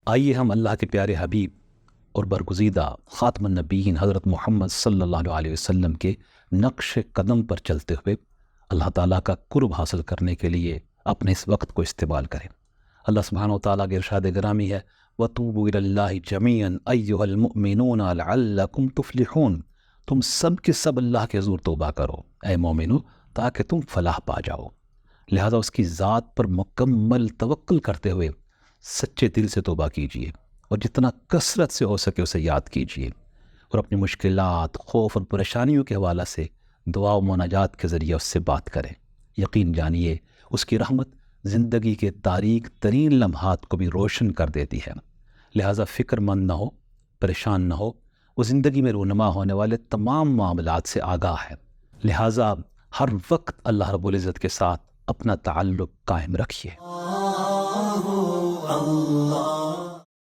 آئیے ہم اللہ کے پیارے حبیب اور برگزیدہ خاتم النبیین حضرت محمد صلی اللہ علیہ وسلم کے نقش قدم پر چلتے ہوئے اللہ تعالیٰ کا قرب حاصل کرنے کے لیے اپنے اس وقت کو استعمال کریں۔ اللہ سبحانہ و تعالیٰ کے ارشاد گرامی ہے وَتُوبُوا إِلَى اللَّهِ جَمِيعًا أَيُّهَا الْمُؤْمِنُونَ لَعَلَّكُمْ تُفْلِحُونَ، تم سب کے سب اللہ کے حضور توبہ کرو اے مومنو تاکہ تم فلاح پا جاؤ۔ لہذا اس کی ذات پر مکمل توکل کرتے ہوئے سچے دل سے توبہ کیجیے اور جتنا کثرت سے ہو سکے اسے یاد کیجیے، اور اپنی مشکلات، خوف اور پریشانیوں کے حوالہ سے دعا و مناجات کے ذریعے اس سے بات کریں۔ یقین جانیے اس کی رحمت زندگی کے تاریک ترین لمحات کو بھی روشن کر دیتی ہے۔ لہٰذا فکر مند نہ ہو، پریشان نہ ہو، وہ زندگی میں رونما ہونے والے تمام معاملات سے آگاہ ہے۔ لہٰذا ہر وقت اللہ رب العزت کے ساتھ اپنا تعلق قائم رکھیے۔ اللہ